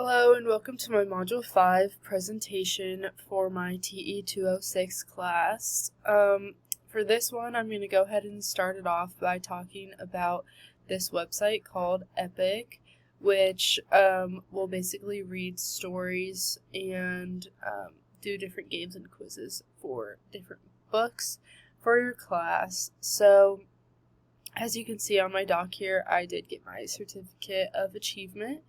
Hello and welcome to my Module 5 presentation for my TE206 class. For this one, I'm going to go ahead and start it off by talking about this website called Epic, which will basically read stories and do different games and quizzes for different books for your class. So, as you can see on my doc here, I did get my certificate of achievement.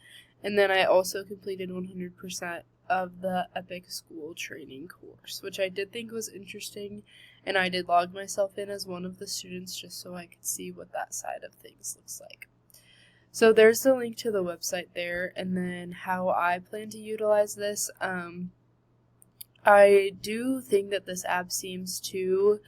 And then I also completed 100% of the Epic School Training course, which I did think was interesting, and I did log myself in as one of the students just so I could see what that side of things looks like. So there's the link to the website there, and then how I plan to utilize this. I do think that this app seems to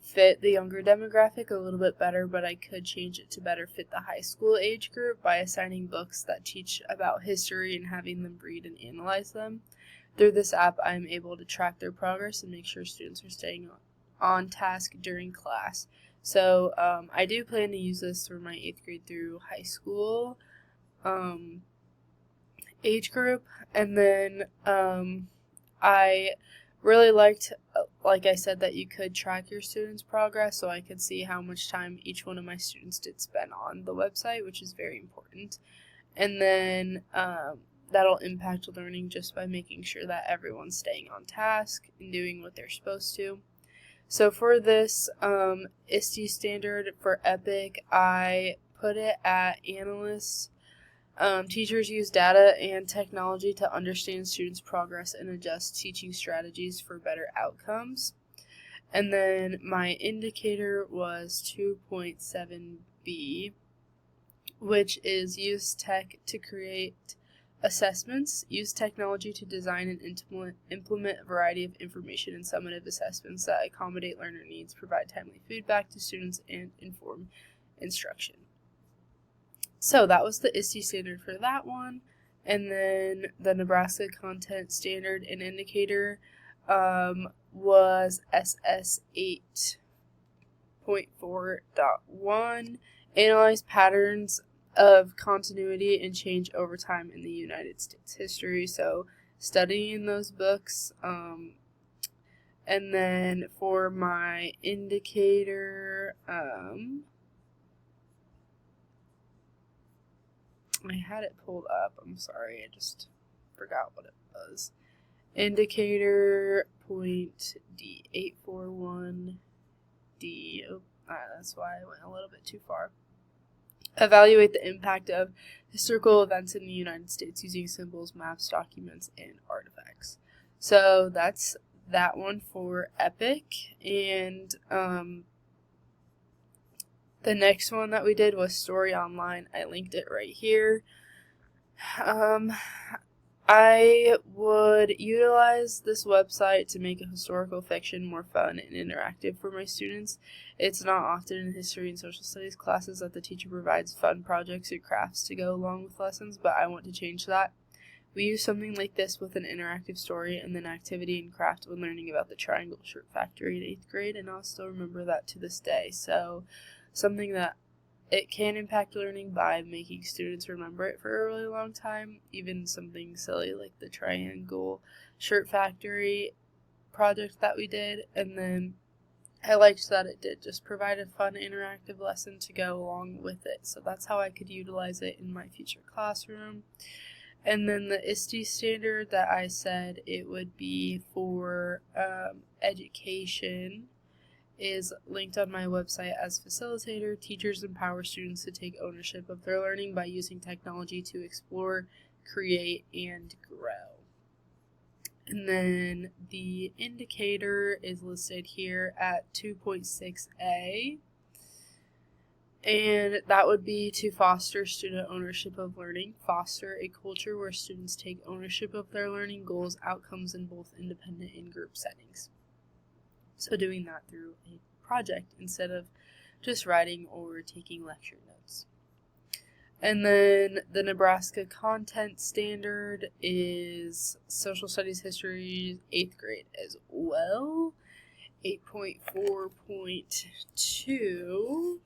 fit the younger demographic a little bit better, but I could change it to better fit the high school age group by assigning books that teach about history and having them read and analyze them. Through this app, I'm able to track their progress and make sure students are staying on task during class. So I do plan to use this for my 8th grade through high school age group, and then I really liked, like I said, that you could track your students' progress, so I could see how much time each one of my students did spend on the website, which is very important. And then that'll impact learning just by making sure that everyone's staying on task and doing what they're supposed to. So for this ISTE standard for Epic, I put it at analysts. Teachers use data and technology to understand students' progress and adjust teaching strategies for better outcomes. And then my indicator was 2.7b, which is use tech to create assessments, use technology to design and implement a variety of information and summative assessments that accommodate learner needs, provide timely feedback to students, and inform instruction. So that was the ISTE standard for that one. And then the Nebraska Content Standard and Indicator was SS 8.4.1, analyze patterns of continuity and change over time in the United States history. So studying those books. And then for my indicator, I had it pulled up. I'm sorry, I just forgot what it was. Indicator point D841D. Oh, that's why I went a little bit too far. Evaluate the impact of historical events in the United States using symbols, maps, documents, and artifacts. So that's that one for Epic. And the next one that we did was Story Online. I linked it right here. I would utilize this website to make a historical fiction more fun and interactive for my students. It's not often in history and social studies classes that the teacher provides fun projects or crafts to go along with lessons, but I want to change that. We use something like this with an interactive story and then activity and craft when learning about the triangle shirt factory in 8th grade, and I'll still remember that to this day. So something that it can impact learning by making students remember it for a really long time, even something silly like the triangle shirt factory project that we did. And then I liked that it did just provide a fun interactive lesson to go along with it. So that's how I could utilize it in my future classroom. And then the ISTE standard that I said it would be for education is linked on my website as facilitator. Teachers empower students to take ownership of their learning by using technology to explore, create, and grow. And then the indicator is listed here at 2.6a. And that would be to foster student ownership of learning, foster a culture where students take ownership of their learning goals, outcomes in both independent and group settings. So doing that through a project instead of just writing or taking lecture notes. And then the Nebraska Content Standard is Social Studies History 8th grade as well. 8.4.2.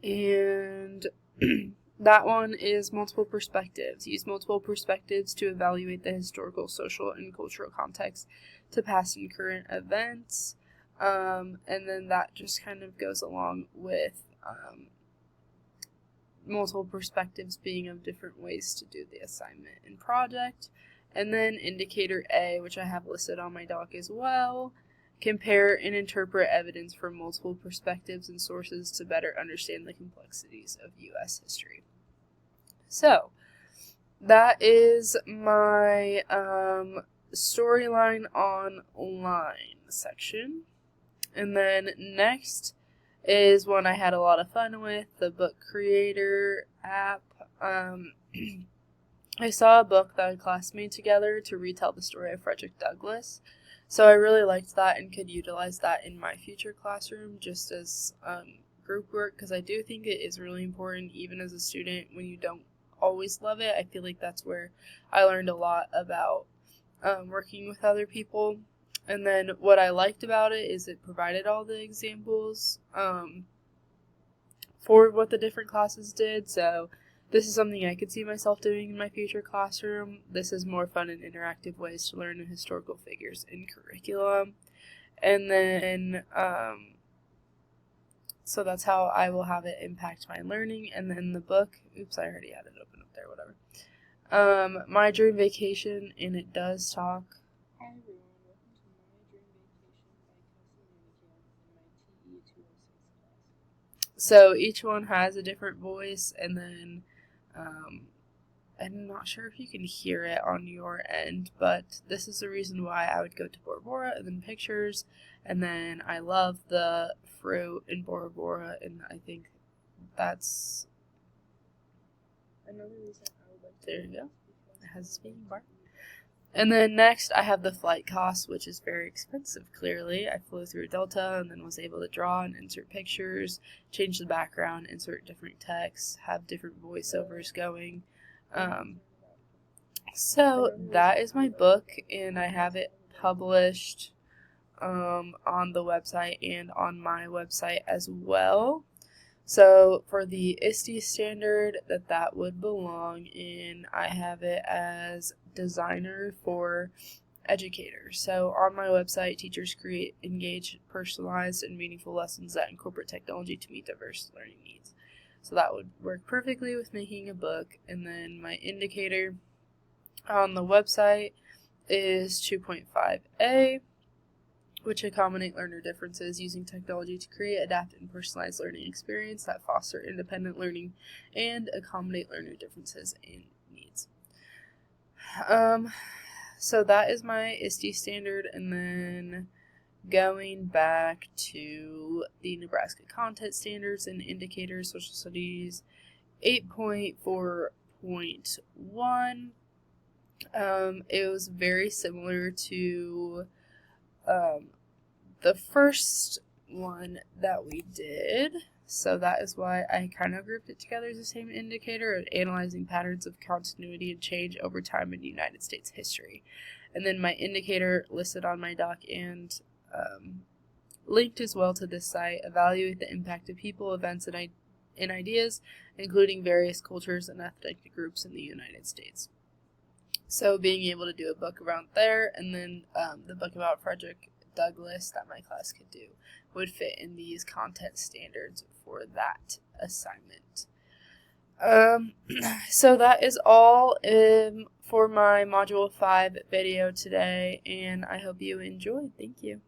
And that one is multiple perspectives. Use multiple perspectives to evaluate the historical, social, and cultural context to past and current events. And then that just kind of goes along with multiple perspectives being of different ways to do the assignment and project. And then indicator A, which I have listed on my doc as well, compare and interpret evidence from multiple perspectives and sources to better understand the complexities of U.S. history. So, that is my storyline online section. And then next is one I had a lot of fun with, the book creator app. I saw a book that a class made together to retell the story of Frederick Douglass. So I really liked that and could utilize that in my future classroom just as group work, because I do think it is really important even as a student when you don't always love it. I feel like that's where I learned a lot about working with other people. And then what I liked about it is it provided all the examples for what the different classes did. So this is something I could see myself doing in my future classroom. This is more fun and interactive ways to learn the historical figures in curriculum. And then, so that's how I will have it impact my learning. And then the book, oops, I already had it open up there, whatever. My Dream Vacation, and it does talk. Hi everyone, welcome to My Dream Vacation by Kelsey and Michael in my TE206 class. So each one has a different voice, and then I'm not sure if you can hear it on your end, but this is the reason why I would go to Bora Bora, and then pictures, and then I love the fruit in Bora Bora, and I think that's another reason I would like to. There you go. It has a speaking bar. And then next, I have the flight cost, which is very expensive, clearly. I flew through Delta and then was able to draw and insert pictures, change the background, insert different text, have different voiceovers going. So that is my book, and I have it published on the website and on my website as well. So for the ISTE standard that would belong in, I have it as designer for educators. So on my website, teachers create engaged, personalized, and meaningful lessons that incorporate technology to meet diverse learning needs. So that would work perfectly with making a book. And then my indicator on the website is 2.5a, which accommodate learner differences using technology to create, adapt, and personalize learning experience that foster independent learning and accommodate learner differences and needs. So that is my ISTE standard, and then going back to the Nebraska content standards and indicators, social studies 8.4.1. It was very similar to the first one that we did, so that is why I kind of grouped it together as the same indicator of analyzing patterns of continuity and change over time in United States history. And then my indicator listed on my doc and linked as well to this site, evaluate the impact of people, events, and ideas, including various cultures and ethnic groups in the United States. So being able to do a book around there, and then the book about Frederick Douglass that my class could do would fit in these content standards for that assignment. So that is all for my Module 5 video today, and I hope you enjoyed. Thank you.